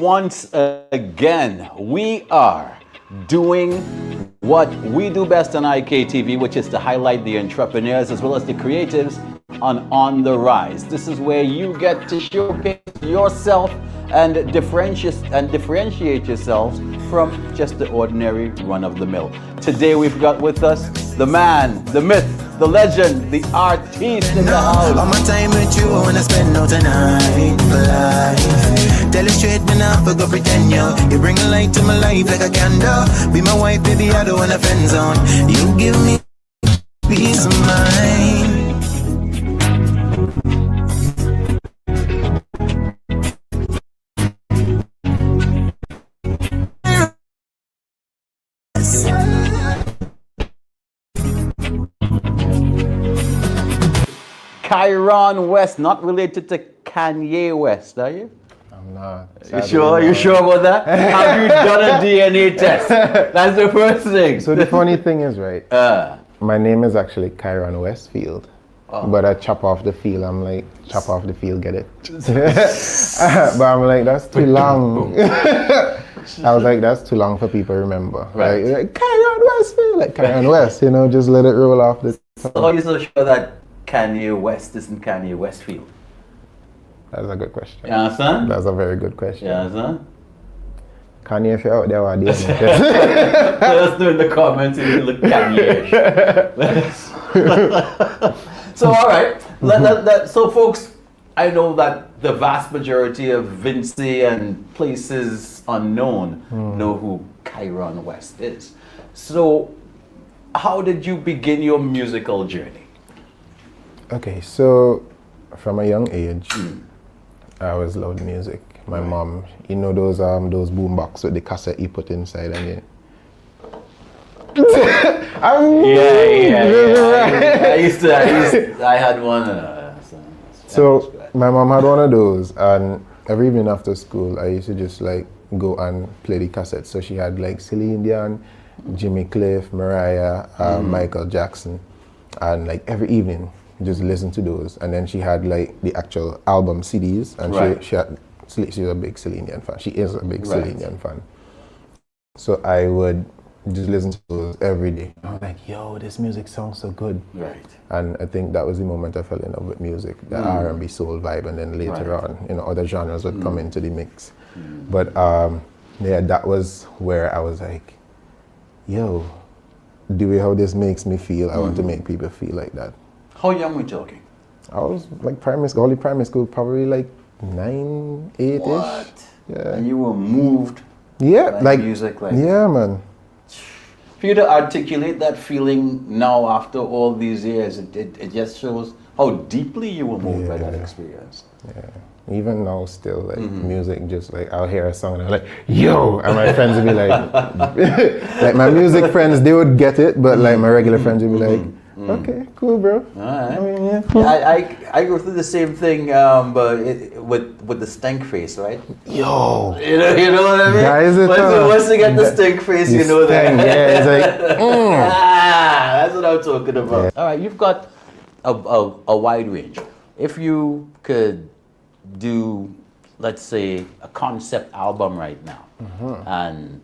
Once again, we are doing what we do best on IKTV, which is to highlight the entrepreneurs as well as the creatives on the rise. This is where you get to showcase yourself and differentiate yourselves from just the ordinary run-of-the-mill. Today we've got with us the man, the myth, the legend, the artiste in the house. All my time with you, I wanna spend no tonight for life. Tell you straight, me not for go pretend, yo. You bring a light to my life like a candle. Be my wife, baby, I don't want a friend zone. You give me peace of mind. Kyron West, not related to Kanye West, are you? I'm not. You sure? You sure about that? Have you done a DNA test? That's the first thing. So the funny thing is, right? My name is actually Kyron Westfield. Oh. But I chop off the field. I'm like, chop off the field, get it? But I'm like, that's too long. I was like, that's too long for people to remember. Right. Like Kyron Westfield, like Kyron West, you know, just let it roll off the tongue. So how are you so sure that Kanye West isn't Kanye Westfield? That's a good question. You understand? That's a very good question. You understand? Kanye, if you're out there, what do you think? Let us know in the comments if you look Kanye-ish. So, all right. So, folks, I know that the vast majority of Vinci and places unknown know who Kyron West is. So, how did you begin your musical journey? Okay, so from a young age, I always loved music. My mom, you know those boom box with the cassette you put inside and you. I had one. So my mom had one of those, and every evening after school, I used to just like go and play the cassette. So she had like Celine Dion, Jimmy Cliff, Mariah, Michael Jackson, and like every evening, just listen to those. And then she had like the actual album CDs, and she's a big Celine Dion fan. She is a big Celine Dion fan. So I would just listen to those every day. I was like, yo, this music sounds so good. Right. And I think that was the moment I fell in love with music, the R&B soul vibe, and then later on, you know, other genres would come into the mix. But yeah, that was where I was like, yo, the way how this makes me feel, I want to make people feel like that. How young were you talking? I was like primary school, probably like 9, 8-ish. What? Yeah. And you were moved by like music like yeah, man. For you to articulate that feeling now after all these years, it just shows how deeply you were moved by that experience. Yeah. Even now still, like music, just like I'll hear a song and I'm like, yo, and my friends would be like, like my music friends, they would get it, but like my regular friends would be like, okay, cool, bro. All right. I mean, yeah. I go through the same thing, but with the stink face, right? Yo, you know what I mean? Guys, once you get the stink face, you know that. Yeah, it's like, that's what I'm talking about. Yeah. All right, you've got a wide range. If you could do, let's say, a concept album right now, and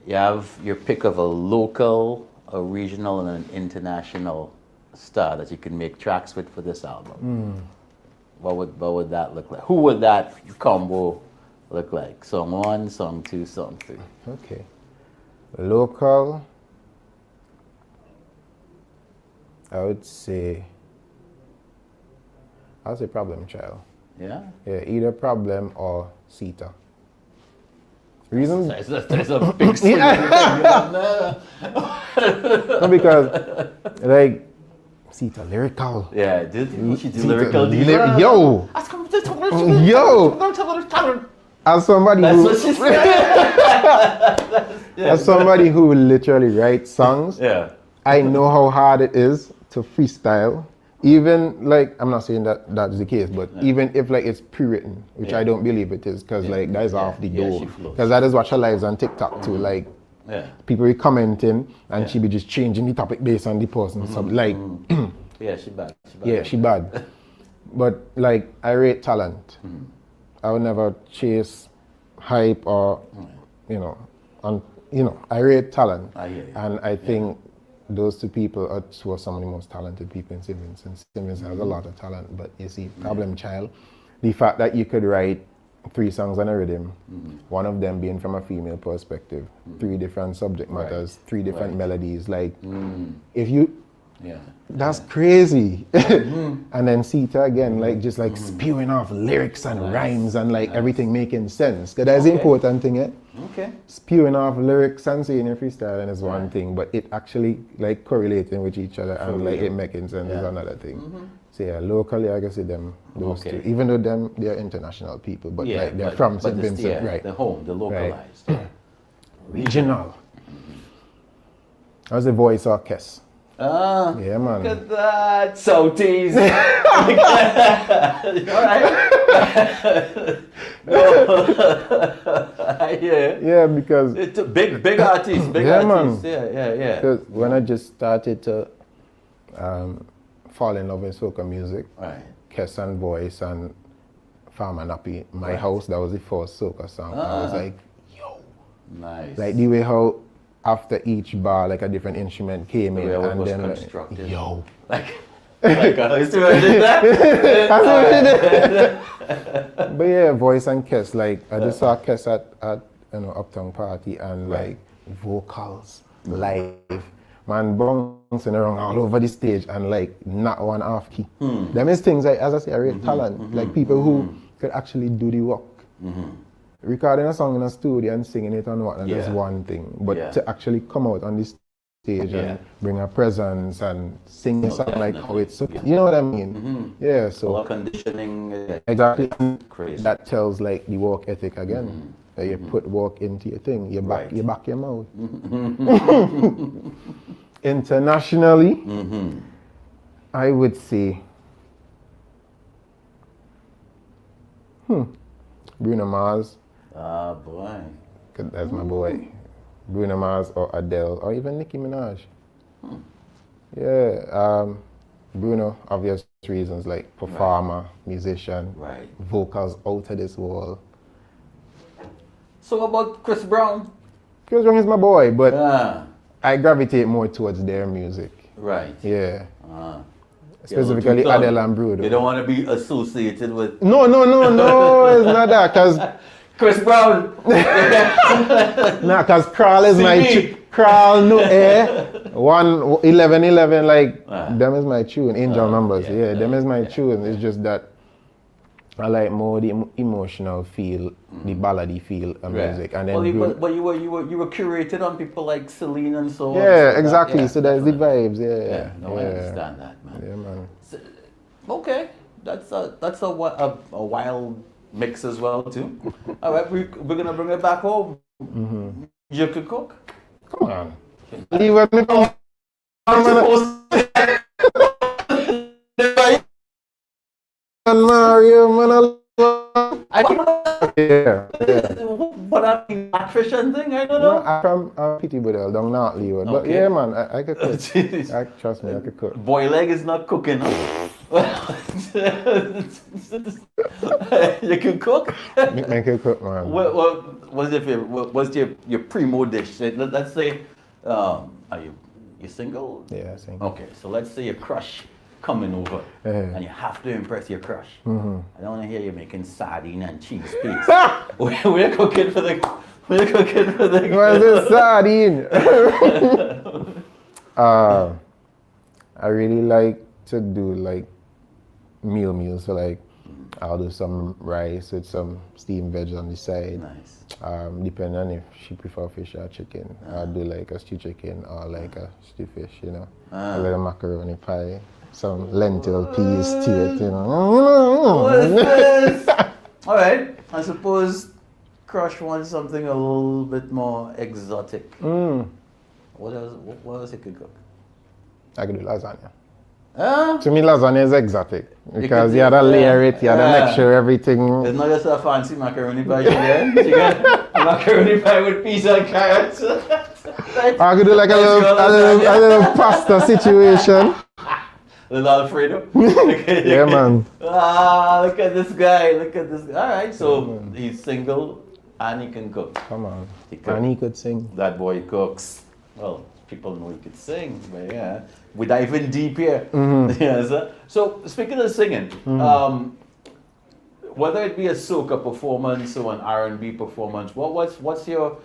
you have your pick of a local, a regional, and an international star that you can make tracks with for this album, what would that look like? Who would that combo look like? Song 1, song 2, song 3. Okay. Local, I would say Problem Child. Yeah? Yeah, either Problem or Sita. Reason? That's a big swing. No, because like Sita lyrical. Yeah, did she do Sita, lyrical? Yo, as somebody That's who, what she said. as somebody who literally writes songs, I know how hard it is to freestyle. Even like, I'm not saying that that's the case, but even if like it's pre-written, which I don't believe it is, because like that is off the door. Because I just watch her lives on TikTok too, like people be commenting and she be just changing the topic based on the person. So like, she bad. Yeah, she bad. But like, I rate talent. I would never chase hype or, irate talent. I hear you. And I think those two people are two of some of the most talented people in St. Vincent. St. Vincent has a lot of talent, but you see, problem child, the fact that you could write 3 songs on a rhythm, one of them being from a female perspective, 3 different subject matters, 3 different melodies, like, if you, that's crazy. And then Sita again, like, just like spewing off lyrics and rhymes and like everything making sense. Because that's the important thing, eh? Okay. Spewing off lyrics and saying your freestyle is one thing, but it actually like correlating with each other and like it making sense is another thing. So yeah, locally I can see them, those two. Even though they're international people, but like they're from St. Vincent, right? The home, the localized. Regional. How's the voice orchestra? Yeah, man. Look at that. Southeast. All right. Yeah, because it's a big artist. Big artist. Yeah. Because when I just started to fall in love with soca music, Kess and Voice and Farmer Nappy, My House, that was the first soca song. I was like, yo. Nice. Like the way how after each bar, like a different instrument came in, and then like, yo. Like I used to did that. But yeah, Voice and Kess, like I just saw Kess at Uptown Party and like vocals live, man bouncing around all over the stage and like not one off key. Them is things like, as I say, I rate talent, like people who could actually do the work. Recording a song in a studio and singing it and whatnot is one thing, but to actually come out on this stage and bring a presence and sing a song like how it's, you know what I mean? Yeah, so a lot of conditioning. exactly. Crazy. That tells like the work ethic again. That you put work into your thing, you back your mouth. Internationally, I would say Bruno Mars. Ah, boy. That's my boy. Bruno Mars or Adele or even Nicki Minaj. Yeah, Bruno, obvious reasons like performer, musician, vocals out of this world. So about Chris Brown? Chris Brown is my boy, but I gravitate more towards their music. Right. Yeah. Specifically Adele and Bruno. You don't want to be associated with... No, it's not that, because... Chris Brown! Nah, because Crawl is my... Crawl, no air. 11, like, them is my tune. Angel Numbers, them is my tune. It's just that I like more the emotional feel, the ballady feel of music. And then but you were curated on people like Celine and so on. Yeah, exactly. So there's the vibes. Yeah. No, I understand that, man. Yeah, man. So, okay, that's a wild mix as well too. All right, we're gonna bring it back home. You could cook. Come on. Leave with me. Mario, man. I don't know. Yeah. What a nutrition thing, I don't know. No, I'm Pity Budel, don't not leave it. But yeah, man, I could cook. Trust me, I could cook. Boy leg is not cooking. You can cook? I can cook, man. What's your favorite? What's your primo dish? Let's say, are you single? Yeah, single. Okay, so let's say your crush coming over and you have to impress your crush. I don't want to hear you making sardine and cheese paste. We're cooking for the. What is this sardine? I really like to do like meals. So like I'll do some rice with some steamed veg on the side. Nice. Depending on if she prefer fish or chicken. I'll do like a stew chicken or like a stew fish, you know. A little macaroni pie. Some lentil peas to it, you know. What is this? All right. I suppose crush wants something a little bit more exotic. What else you could cook? I could do lasagna. To me, lasagna is exotic because you had to layer layer it, you had to make sure everything. It's not just a fancy macaroni pie you get a macaroni pie with peas and carrots. I could do like a little pasta situation. Little Alfredo. Yeah, man. Look at this guy. All right, so he's single. And he can cook. Come on. He could. And he could sing. That boy cooks. Well, people know he could sing, but yeah. We diving deep here. Yes. So speaking of singing, whether it be a soca performance or an R&B performance, what's your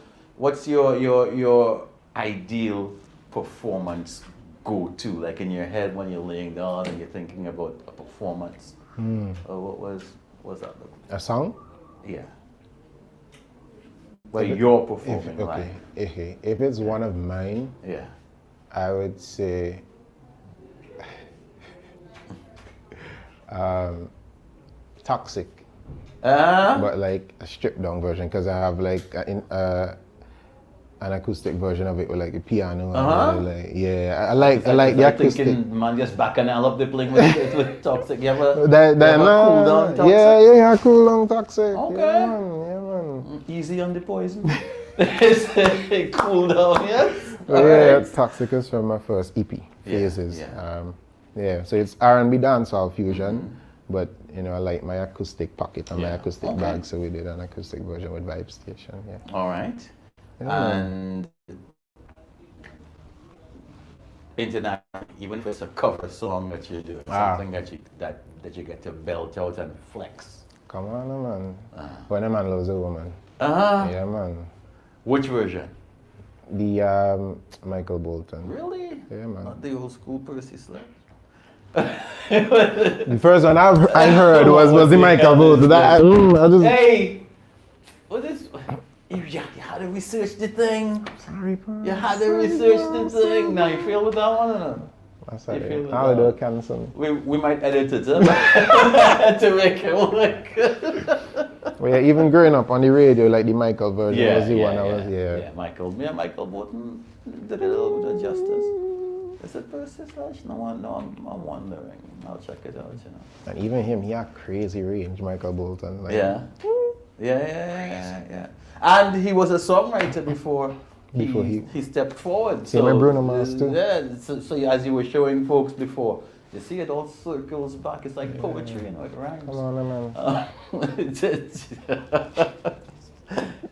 ideal performance go-to, like in your head when you're laying down and you're thinking about a performance? Or what's that? A song? Yeah. Well, you're performing, right? Okay. If it's one of mine, Yeah. I would say Toxic. But like a stripped down version, because I have like an acoustic version of it with like a piano. And like, yeah, I like the acoustic. Thinking, man, just bacchanal up the playing with Toxic. You ever, cool down Toxic? Yeah, cool down Toxic. Okay. Yeah, man. Easy on the poison. Cool down, yes? Yeah, Toxic is from my first EP, Phases. Yeah. So it's R&B dancehall fusion, but you know, I like my acoustic pocket and my acoustic bag, so we did an acoustic version with Vibe Station. Yeah. All right. Yeah. And international, even if it's a cover song that you do, something that you get to belt out and flex. Come on, man. When a man loves a woman. Yeah, man. Which version? The Michael Bolton. Really? Yeah, man. Not the old school Percy Sledge. The first one I heard was the Michael Bolton. Hey, what is? You had to research the thing. Sorry, Percy. You had to research the thing. Now you feel with that one or not? That's right. I'll do a cancel. We might edit it to make it work. Well, yeah, even growing up on the radio, like the Michael version was the one I was. Yeah, Michael Bolton did a little bit of justice. Is it Percy Slash? No, I'm wondering. I'll check it out, you know. And even him, he had crazy range, Michael Bolton. Like, Yeah. And he was a songwriter before he stepped forward. Same with Bruno Mars too. Yeah, so as you were showing folks before, you see it all circles back. It's like poetry, you know, it rhymes. Come on, man.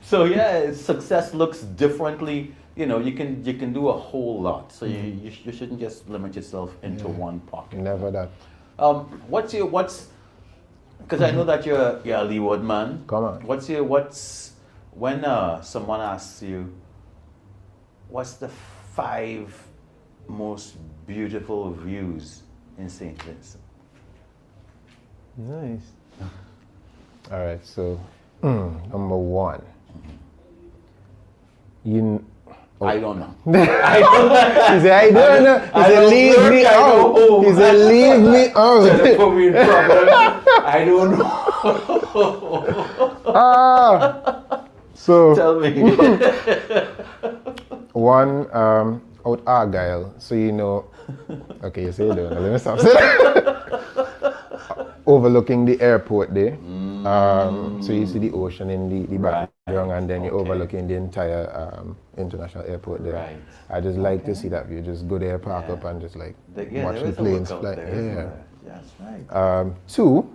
So yeah, success looks differently. You know, you can do a whole lot. So you shouldn't just limit yourself into one pocket. Never that. Because I know that you're a Leeward man. Come on. When someone asks you, what's the 5 most beautiful views in St. Vincent? Nice. All right, so number 1. I don't know. He said, I don't know. He said, leave me out. He said, leave me out. Put me in trouble. I don't know. So Tell me. one out Argyle. So you know. Okay, you say you don't know. Let me stop saying. Overlooking the airport there. So you see the ocean in the background, and then you're overlooking the entire international airport there. Right. I just like to see that view. Just go there, park up, and just like watch the planes fly. Yeah. That's right. 2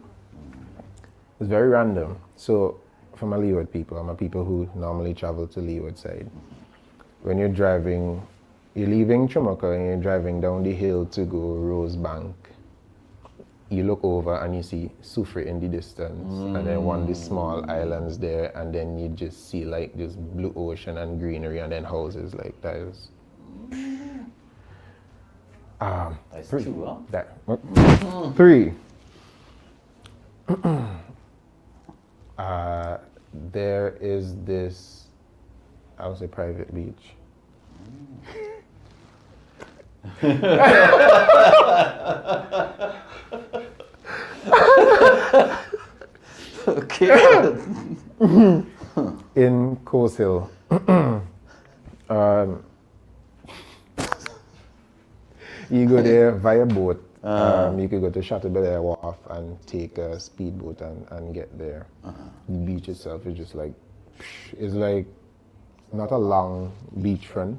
is very random. So for my Leeward people, I'm a people who normally travel to Leeward side. When you're driving, you're leaving Chumuka and you're driving down the hill to go Rosebank. You look over and you see Sufre in the distance, and then one of the small islands there, and then you just see like this blue ocean and greenery, and then houses like that. Is, That's 3. 2, huh? 3. There is this, I would say, private beach. Okay. In Coast Hill. You go there via boat. You could go to Chateaubelair Wharf and take a speedboat and get there. The beach itself is just like, it's like not a long beachfront,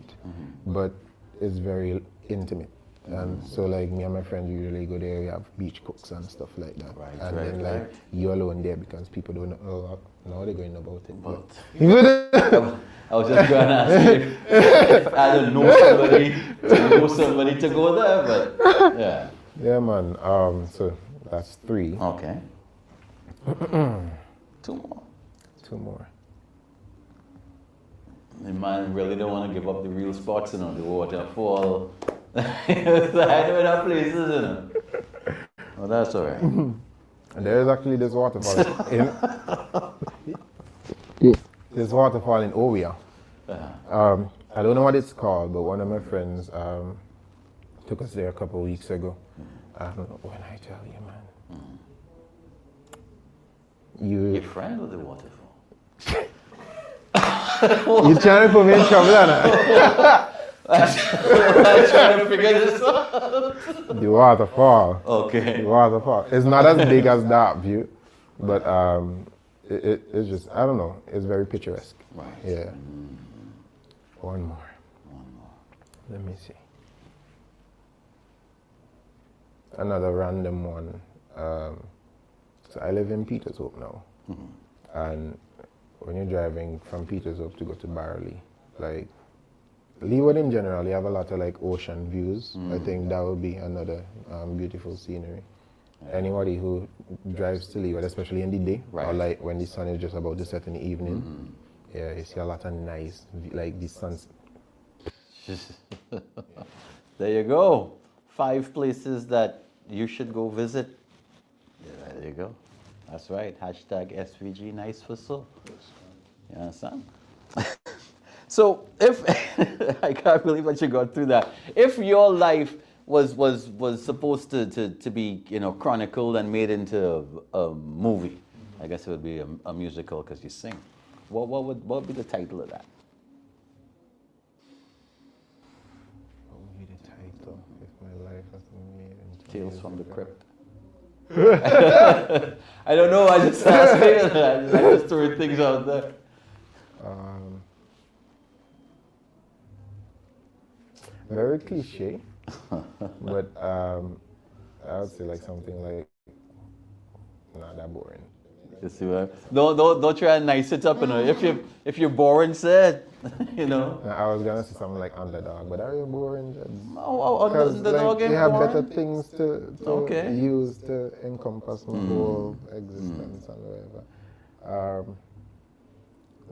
but it's very intimate. And so like me and my friends usually go there, we have beach cooks and stuff like that. Right, And right, then like right. you're alone there because people don't know now they're going about it. But But I was just going to ask you if I don't know somebody to go there, but yeah. yeah man, so that's 3. Okay. 2 more. 2 more. The man really don't want to give up the real spots, the waterfall. I know enough places, Well, that's all right. And there is actually this waterfall this waterfall in Ovia. I don't know what it's called, but one of my friends took us there a couple of weeks ago. I don't know when I tell you, man. Your friend or the waterfall? You're trying to put me in trouble, Anna. I'm trying to figure this out. The waterfall. Okay. The waterfall. It's not as big as that view, but it's just, I don't know, it's very picturesque. Right. Yeah. One more. Let me see. Another random one. So I live in Petershope now. And when you're driving from Petershope to go to Barley, like Leeward in general, you have a lot of like ocean views. I think that would be another beautiful scenery. Anybody who drives to Leeward, especially in the day, or like when the sun is just about to set in the evening, yeah, you see a lot of nice, like the sun's. There you go. 5 places that you should go visit. Yeah, there you go. That's right. Hashtag SVG nice for soul. You understand? So if I can't believe that you got through that. If your life was supposed to be chronicled and made into a movie, I guess it would be a musical because you sing. What would be the title of that? What would be the title if my life has been made into Tales from the Crypt. I don't know. I just asked it. I just threw things out there. Very cliche, but I would say like something like not that boring. You see what? Don't try and nice it up. If you're boring, said I was gonna say something like Underdog, but are you boring? Because like, game you have boring? better things to Okay. use to encompass my whole existence and whatever.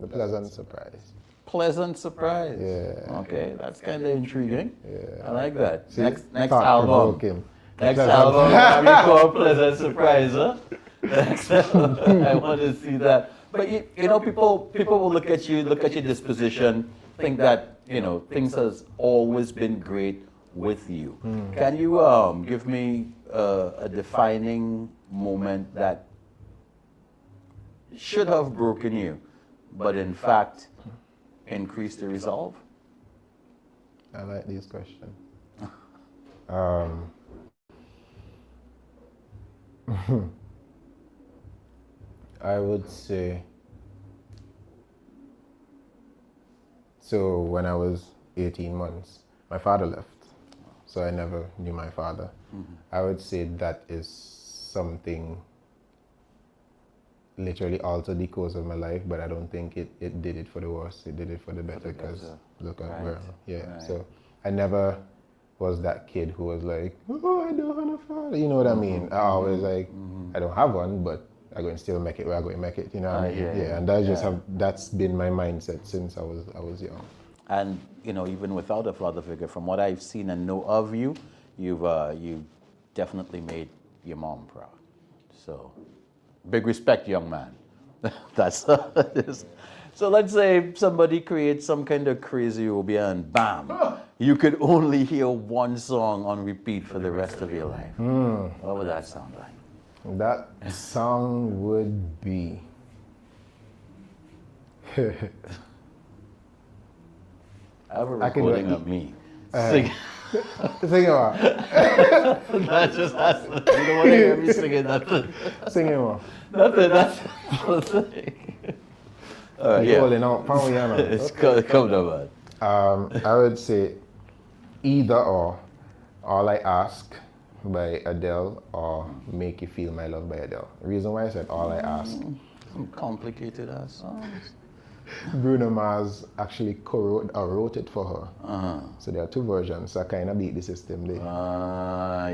The Pleasant Surprise. Pleasant surprise. Yeah. Okay, that's kind of intriguing. Yeah. I like that. See, Next album. thought-provoking. Next Pleasant- album. Have you called Pleasant Surprise, huh? Next album. I want to see that. But people will look at your disposition, think that things has always been great with you. Can you give me a defining moment that should have broken you, but in fact increased the resolve? I like these questions. I would say, so when I was 18 months, my father left. So I never knew my father. I would say that is something literally altered the course of my life, but I don't think it did it for the worse. It did it for the better because look at where, Right. So I never was that kid who was like, oh, I don't have a father. You know what I mean? I always like, I don't have one, but I'm going to still make it where I'm going to make it. You know what I mean? Yeah. And that's been my mindset since I was young. And even without a father figure, from what I've seen and know of you, you've definitely made your mom proud. So, big respect, young man. That's so. Let's say somebody creates some kind of crazy obia, and bam, you could only hear one song on repeat for the rest of your life. What would that sound like? That song would be. I have a I can recording do- of me. Sing. Sing it, man. That just has to, you don't want to hear me singing nothing. Sing it, man. Nothing, that's the thing. All right, You're yeah. holding out. Pound your hand. Come down, man. I would say either or. All I Ask by Adele or Make You Feel My Love by Adele. The reason why I said All I Ask, Some complicated ass songs. Bruno Mars actually co-wrote or wrote it for her. So there are two versions, so I kind of beat the system there.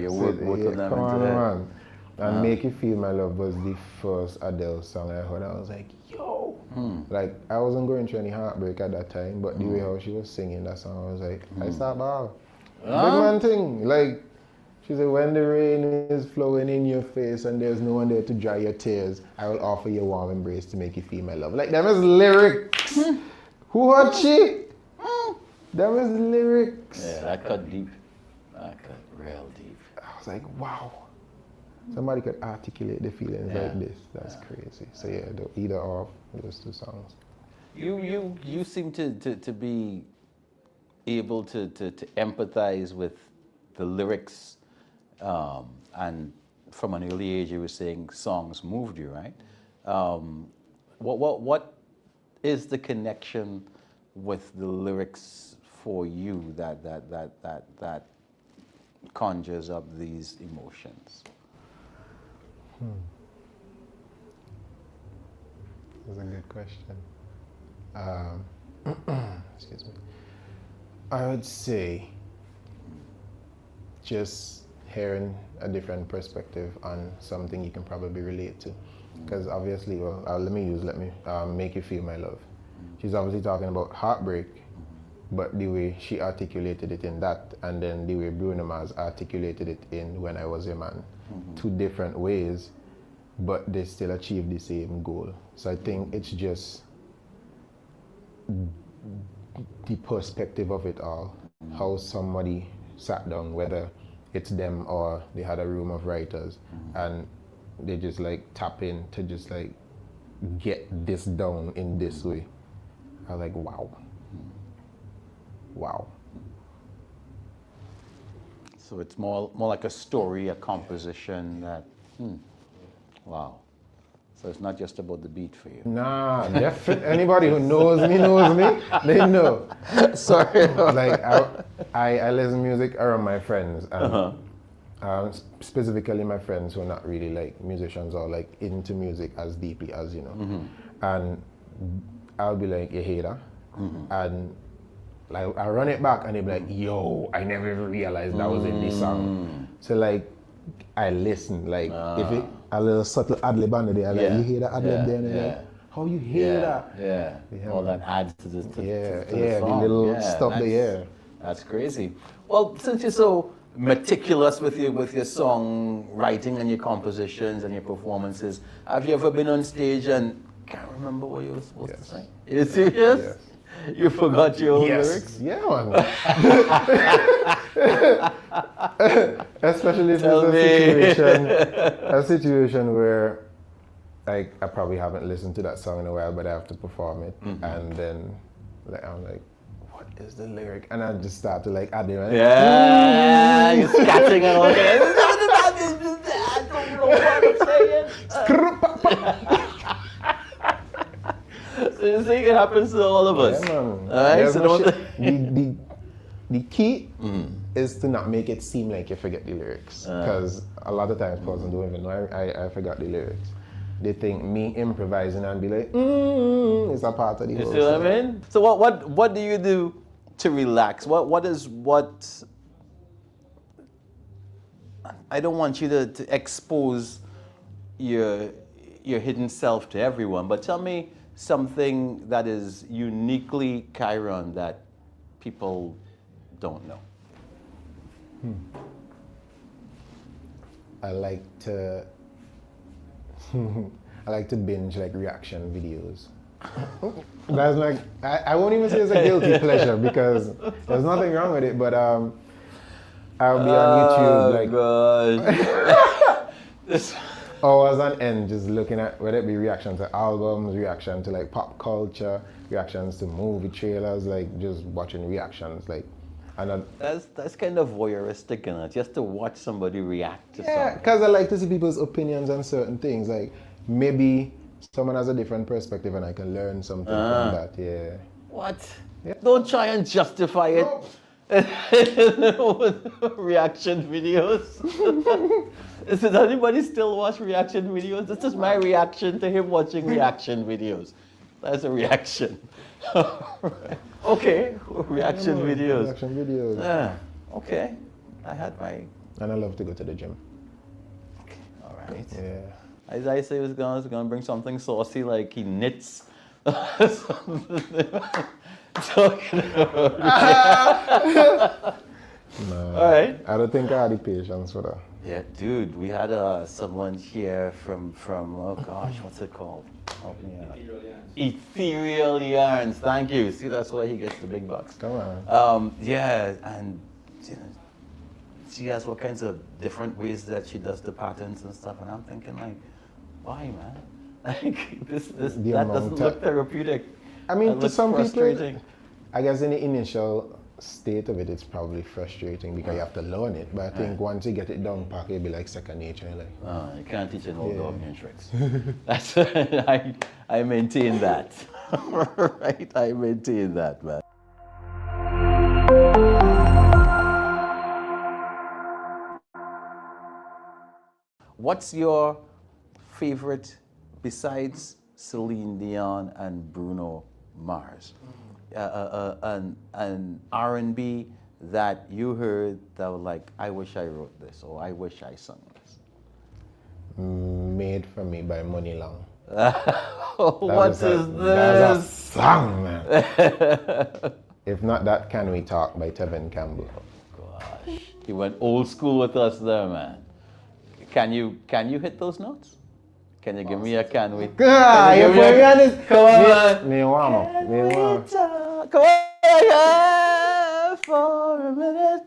You work both of them come into on, that. man. And Make You Feel My Love was the first Adele song I heard. I was like, yo! Like, I wasn't going through any heartbreak at that time, but the way how she was singing that song, I was like, I start wow. Big man thing. Like, she said, when the rain is flowing in your face and there's no one there to dry your tears, I will offer you a warm embrace to make you feel my love. Like, them is lyrics. Who had she? Them is lyrics. Yeah, that cut deep. That cut real deep. I was like, wow. Somebody could articulate the feelings like this. That's crazy. So yeah, either of those two songs. You seem to be able to empathize with the lyrics, and from an early age you were saying songs moved you, right? What is the connection with the lyrics for you that conjures up these emotions? That's a good question. Excuse me. I would say just hearing a different perspective on something you can probably relate to. Because obviously, well, let me Make You Feel My Love. She's obviously talking about heartbreak, but the way she articulated it in that, and then the way Bruno Mars articulated it in When I Was Your Man, two different ways, but they still achieve the same goal. So I think it's just the perspective of it all, how somebody sat down, whether it's them or they had a room of writers, and they just like tap in to just like get this down in this way. I was like, wow. Wow. So it's more like a story, a composition that, wow. So it's not just about the beat for you. Nah, definitely. Anybody who knows me, they know. Sorry. Like, I listen to music around my friends. And, specifically my friends who are not really like musicians or like into music as deeply as, you know. And I'll be like, you hear that? And like, I run it back and they'll be like, yo, I never even realized that was in this song. So like, I listen, like, if it, a little subtle ad-lib under there, like, you hear that ad-lib there? And like, how you hear that? Yeah. All that adds to the to the the song. little stuff there. That's crazy. Well, since you're so meticulous with your song writing and your compositions and your performances, have you ever been on stage and can't remember what you were supposed to say? Are you serious? Yes. You forgot your own lyrics? Yeah, man. Especially if Tell it's a situation where like I probably haven't listened to that song in a while, but I have to perform it, and then like I'm like, what is the lyric? And I just start to like add it. Right? Yeah, you're scatting and all that. I don't know what I'm saying. So you see, it happens to all of us. Yeah, man. All right, so the key is to not make it seem like you forget the lyrics, because a lot of times person don't even know I forgot the lyrics. They think me improvising and be like, it's a part of the You whole see what song. I mean? So what do you do to relax? What I don't want you to expose your hidden self to everyone, but tell me something that is uniquely Kyron that people don't know. I like to binge like reaction videos. That's like I won't even say it's a guilty pleasure because there's nothing wrong with it, but I'll be on YouTube like hours on end just looking at whether it be reaction to albums, reaction to like pop culture, reactions to movie trailers, like just watching reactions like. And that's kind of voyeuristic, you know, just to watch somebody react to yeah, something. because I like to see people's opinions on certain things. Like maybe someone has a different perspective and I can learn something from that. Yeah. What? Yeah. Don't try and justify it. Reaction videos. Does anybody still watch reaction videos? This is my reaction to him watching reaction videos. That's a reaction. Okay, reaction videos. Reaction videos. Yeah, okay. I had my. And I love to go to the gym. Okay, all right. Yeah. As I say, was gonna bring something saucy like he knits. Talking about No, all right. I don't think I had the patience for that. Yeah, dude, we had someone here from oh gosh, what's it called? Help me out. Ethereal Yarns. Thank you. See, that's why he gets the big bucks. Come on. Yeah, and you know, she has all kinds of different ways that she does the patterns and stuff, and I'm thinking like, why, man? Like this that amount doesn't of- look therapeutic. I mean, That to looks some frustrating. people, I guess in the initial state of it, it's probably frustrating because you have to learn it. But I think once you get it down pack, it'll be like second nature. Like, You can't teach an old Yeah. dog new tricks. That's I maintain that. Right, I maintain that, man. What's your favorite besides Celine Dion and Bruno Mars? An R&B that you heard that was like, I wish I wrote this or I wish I sung this. Made for Me by Money Long. What is That's a this? song, man. If not that, Can We Talk by Tevin Campbell. Gosh, he went old school with us there, man. Can you hit those notes? Can you give me a can we? Ah, you Can you put give me on this. Come on, man. Me warm up. Me warm up. Come on, for a minute.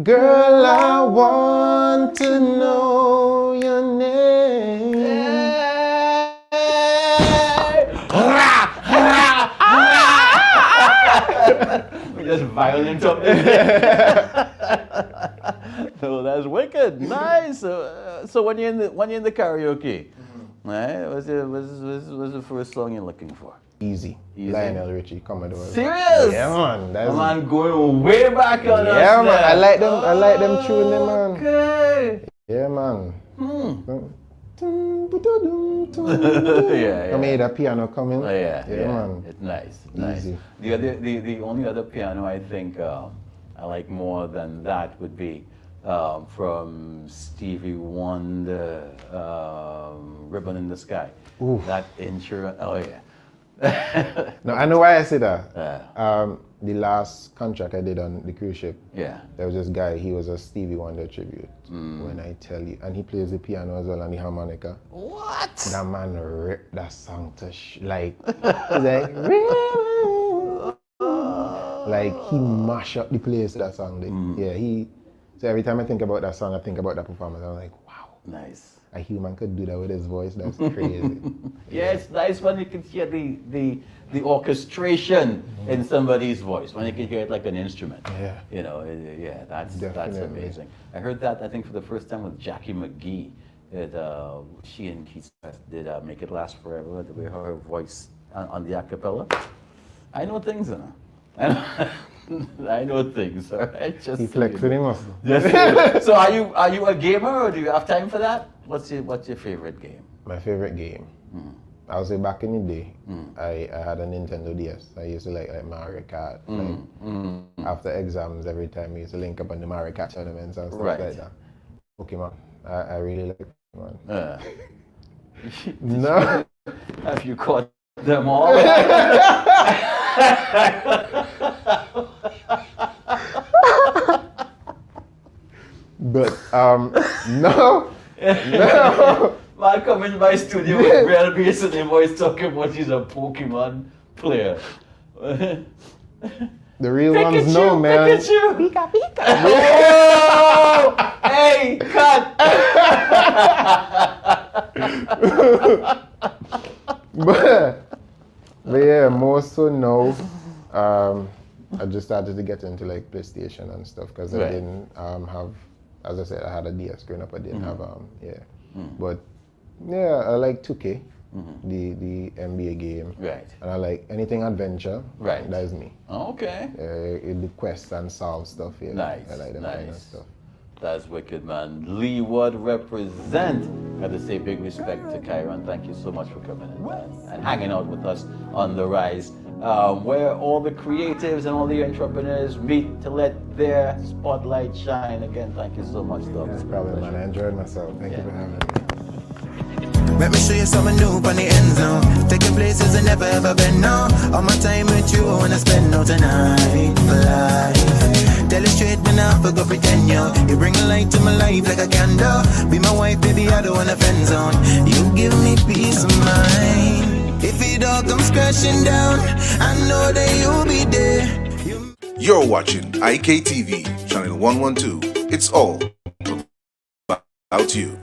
Girl, I want to know your name. We just violent up there. No, that's wicked. Nice. So when you're in the karaoke, right? What's the first song you're looking for? Easy. Easy. Lionel Richie, Commodore. Serious? Yeah, man. That's Man, going way back on us. yeah, man. there. I like them tune them, man. Okay. Yeah, man. Yeah. I made a piano come in. Oh, yeah, man. It's nice. It's nice. Easy. The only other piano I think I like more than that would be from Stevie Wonder, Ribbon in the Sky. Oof. That insurance. Oh yeah. No, I know why I say that. The last contract I did on the cruise ship, Yeah. there was this guy, he was a Stevie Wonder tribute. When I tell you, and he plays the piano as well and the harmonica. What? That man ripped that song to like, he's like he mash up the place that song. Yeah, so every time I think about that song, I think about that performance. I'm like, wow, Nice. a human could do that with his voice. That's crazy. Yeah, it's nice when you can hear the orchestration in somebody's voice, when you can hear it like an instrument. Yeah. You know, yeah, that's Definitely. amazing. I heard that, I think, for the first time with Jackie McGee. She and Keith did Make It Last Forever, the way her voice on the acapella. I know things, you know. I know things, all right? Just He so flexing you know. him muscle. Yes. So are you a gamer or do you have time for that? What's your favorite game? My favorite game. I would say back in the day, I had a Nintendo DS. I used to like Mario Kart. After exams, every time we used to link up on the Mario Kart tournaments and stuff Right. like that. Pokemon. I really like Pokemon. No. No. Have you caught them all? But no. No. Man come in my studio with real bass and the voice talking about he's a Pokemon player. The real ones know, man. Pikachu! Pika Pika! Whoa! Hey, cut! but yeah, more so now, I just started to get into like PlayStation and stuff because I Right. didn't have, as I said, I had a DS growing up. I didn't have But yeah, I like 2K. the NBA game. Right. And I like anything adventure. Right. That is me. Okay. The quest and solve stuff. Yeah. Nice. I like that kind of stuff. That's wicked, man. Leeward represent. Got to say big respect to Kyron. Thank you so much for coming in, man, and hanging out with us on The Rise, where all the creatives and all the entrepreneurs meet to let their spotlight shine. Again, thank you so much, Doc. No problem, man. I enjoyed myself. Thank you for having me. Let me show you something new on the end zone. Taking places I never ever been, no. All my time with you, I wanna spend no tonight for life. Tell you straight, me now, for go pretend, yo. You bring a light to my life like a candle. Be my wife, baby, I don't want a friend zone. You give me peace of mind. If it all comes crashing down, I know that you'll be there. You're watching IKTV, channel 112. It's all about you.